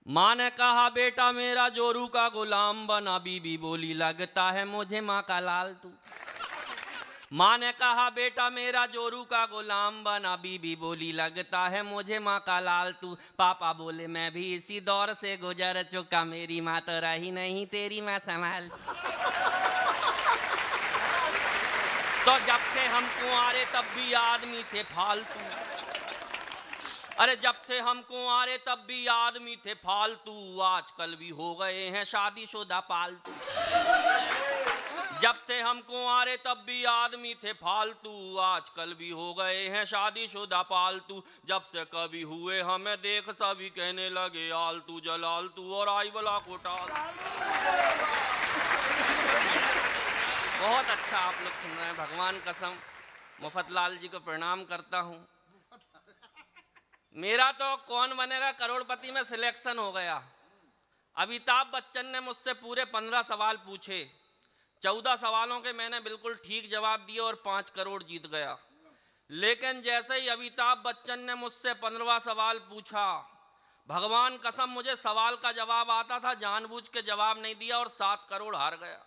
माँ ने कहा बेटा मेरा जोरू का गुलाम बना, बीबी बोली लगता है मुझे माँ का लाल तू। माँ ने कहा बेटा मेरा जोरू का गुलाम बना, बीबी बोली लगता है मुझे माँ का लाल तू। पापा बोले मैं भी इसी दौर से गुजर चुका, मेरी माँ तो रही नहीं तेरी माँ संभाल। तो जब थे हम कुंवारे तब भी आदमी थे फालतू। अरे जब थे हम कुंवारे तब भी आदमी थे फालतू, आजकल भी हो गए हैं शादीशुदा पालतू। जब थे हम कुंवारे तब भी आदमी थे फालतू, आजकल भी हो गए हैं शादीशुदा पालतू। जब से कभी हुए हमें देख सभी कहने लगे आलतू जलालतू और आई बला को टाल। बहुत अच्छा आप लोग सुन रहे हैं, भगवान कसम मुफतलाल जी को प्रणाम करता हूँ। मेरा तो कौन बनेगा करोड़पति में सिलेक्शन हो गया। अमिताभ बच्चन ने मुझसे पूरे 15 सवाल पूछे, 14 सवालों के मैंने बिल्कुल ठीक जवाब दिए और 5 करोड़ जीत गया। लेकिन जैसे ही अमिताभ बच्चन ने मुझसे 15वां सवाल पूछा, भगवान कसम मुझे सवाल का जवाब आता था, जानबूझ के जवाब नहीं दिया और 7 करोड़ हार गया।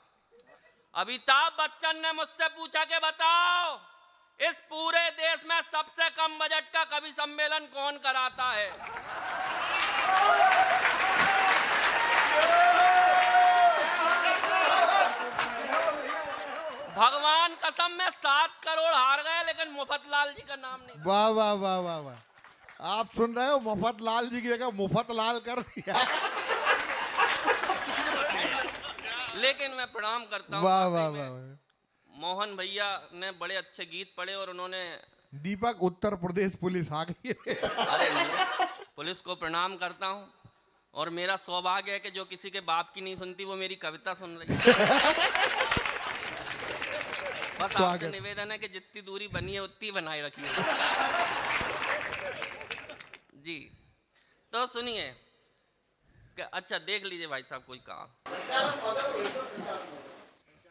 अमिताभ बच्चन ने मुझसे पूछा कि बताओ इस पूरे देश में सबसे कम बजट का कवि सम्मेलन कौन कराता है? भगवान कसम में 7 करोड़ हार गए, लेकिन मुफतलाल जी का नाम नहीं। वाह वाह वाह वाह वाह, आप सुन रहे हो, मुफतलाल जी की जगह मुफतलाल कर दिया। लेकिन मैं प्रणाम करता हूँ। वाह वाह वाह। मोहन भैया ने बड़े अच्छे गीत पढ़े और उन्होंने दीपक उत्तर प्रदेश पुलिस आ गई है। अरे पुलिस को प्रणाम करता हूँ और मेरा सौभाग्य है कि जो किसी के बाप की नहीं सुनती वो मेरी कविता सुन रही है। बस आपसे निवेदन है कि जितनी दूरी बनी है उतनी बनाए रखिए। जी तो सुनिए, अच्छा देख लीजिए भाई साहब, कोई काम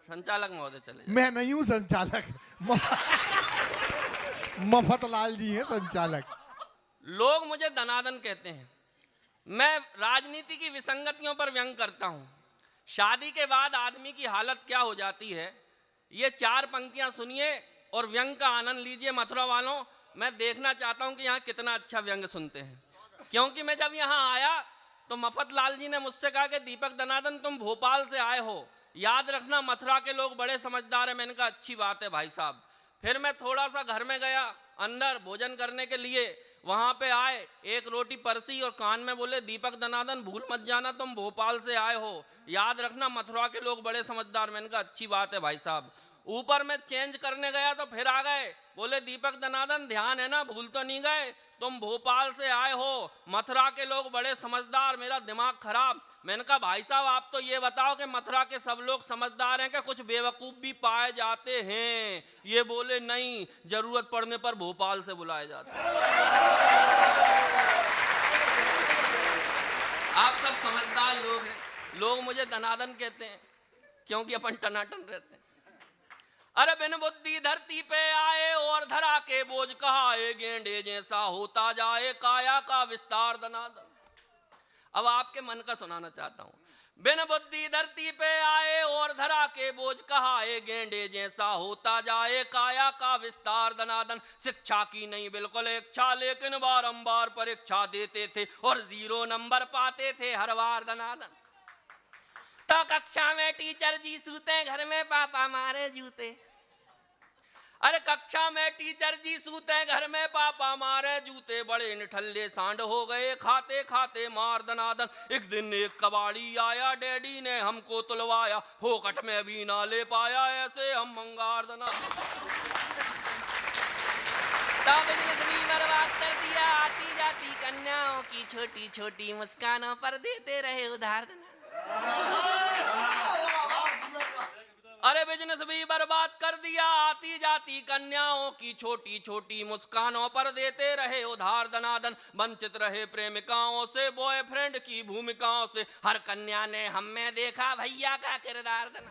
संचालक महोदय चले जाए। मैं नहीं हूँ संचालक, मुफतलाल जी हैं संचालक। लोग मुझे दनादन कहते हैं। मैं राजनीति की विसंगतियों पर व्यंग करता हूँ। शादी के बाद आदमी की हालत क्या हो जाती है, ये 4 पंक्तियाँ सुनिए और व्यंग का आनंद लीजिए। मथुरा वालों, मैं देखना चाहता हूँ कि यहाँ कितना अच्छा व्यंग सुनते हैं, क्योंकि मैं जब यहाँ आया तो मफतलाल जी ने मुझसे कहा कि दीपक दनादन तुम भोपाल से आए हो, याद रखना मथुरा के लोग बड़े समझदार हैं। मैंने कहा अच्छी बात है भाई साहब। फिर मैं थोड़ा सा घर में गया अंदर भोजन करने के लिए, वहाँ पे आए, एक रोटी परसी और कान में बोले दीपक दनादन भूल मत जाना तुम भोपाल से आए हो, याद रखना मथुरा के लोग बड़े समझदार। मैंने कहा अच्छी बात है भाई साहब। ऊपर मैं चेंज करने गया तो फिर आ गए, बोले दीपक दनादन ध्यान है ना, भूल तो नहीं गए, तुम भोपाल से आए हो, मथुरा के लोग बड़े समझदार। मेरा दिमाग खराब। मैंने कहा भाई साहब आप तो ये बताओ कि मथुरा के सब लोग समझदार हैं कि कुछ बेवकूफ़ भी पाए जाते हैं? ये बोले नहीं, जरूरत पड़ने पर भोपाल से बुलाए जाते हैं। आप सब समझदार लोग हैं। लोग मुझे दनादन कहते हैं क्योंकि अपन टनाटन रहते हैं। अरे बिन बुद्धि धरती पे आए और धरा के बोझ कहाए, गेंडे जैसा होता जाए काया का विस्तार दनादन। अब आपके मन का सुनाना चाहता हूँ। बिन बुद्धि धरती पे आए और धरा के बोझ कहाए, गेंडे जैसा होता जाए काया का विस्तार दनादन। शिक्षा की नहीं बिल्कुल इच्छा, लेकिन बारंबार परीक्षा देते थे और 0 नंबर पाते थे हर बार दनादन। तो कक्षा में टीचर जी सूते, घर में पापा मारे जूते। अरे कक्षा में टीचर जी सूते, घर में पापा मारे जूते। बड़े निठल्ले सांड हो गए खाते खाते मार दनादन। एक दिन एक कबाड़ी आया, डैडी ने हमको तुलवाया, फोकट में भी ना ले पाया, ऐसे हम मंगार दनादन। तब इतनी बर्बाद कर दिया आती जाती कन्याओं की छोटी छोटी मुस्कानों पर देते रहे उधार दनादन। अरे बिजनेस भी बर्बाद कर दिया आती जाती कन्याओं की छोटी छोटी मुस्कानों पर देते रहे उधार दनादन। वंचित रहे प्रेमिकाओं से, बॉयफ्रेंड की भूमिकाओं से, हर कन्या ने हम में देखा भैया का किरदार दनादन।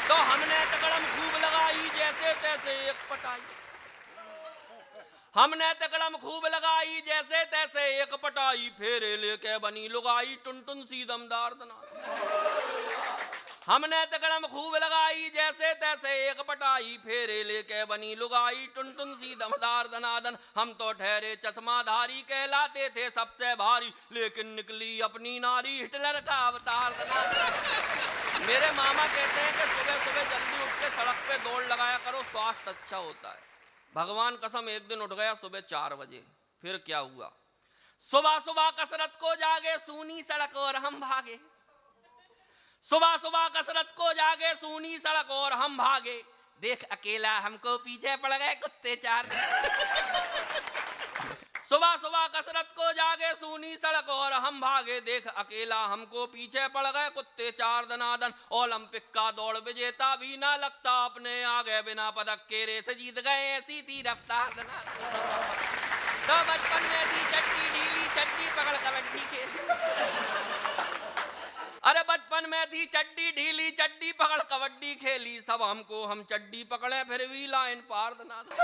तो हमने तकड़म खूब लगाई जैसे तैसे एक पटाई। हमने तकड़म खूब लगाई जैसे तैसे एक पटाई, फेरे लेके बनी लुगाई टुन टुन सी दमदार दनादन। हमने तकड़म खूब लगाई जैसे तैसे एक पटाई, फेरे लेके बनी लुगाई टुन टुन सी दमदार दनादन। हम तो ठहरे चश्माधारी कहलाते थे सबसे भारी, लेकिन निकली अपनी नारी हिटलर का अवतार दनादन। मेरे मामा कहते हैं कि सुबह सुबह जल्दी उठ के सड़क पे दौड़ लगाया करो, स्वास्थ्य अच्छा होता है। भगवान कसम एक दिन उठ गया सुबह 4 बजे। फिर क्या हुआ, सुबह सुबह कसरत को जागे सूनी सड़क और हम भागे। सुबह सुबह कसरत को जागे सूनी सड़क और हम भागे, देख अकेला हमको पीछे पड़ गए कुत्ते 4। सुबह सुबह कसरत को जागे सूनी सड़क और हम भागे, देख अकेला हमको पीछे पड़ गए कुत्ते 4 दनादन। ओलंपिक का दौड़ विजेता भी ना लगता अपने आगे, बिना पदक के रेस जीत गए ऐसी थी रफ्तार दनादन। तो बचपन में थी चट्टी ढीली चट्टी पकड़ कबड्डी खेली। अरे बचपन में थी चड्डी ढीली चड्डी पकड़ कबड्डी खेली, सब हमको हम चड्डी पकड़े फिर भी लाइन पार दनादन।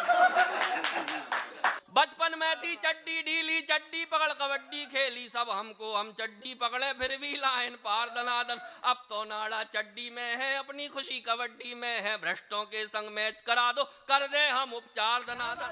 बचपन में थी चड्डी ढीली चड्डी पकड़ कबड्डी खेली, सब हमको हम चड्डी पकड़े फिर भी लाइन पार दनादन। अब तो नाड़ा चड्डी में है अपनी खुशी कबड्डी में है, भ्रष्टों के संग मैच करा दो कर दे हम उपचार दनादन।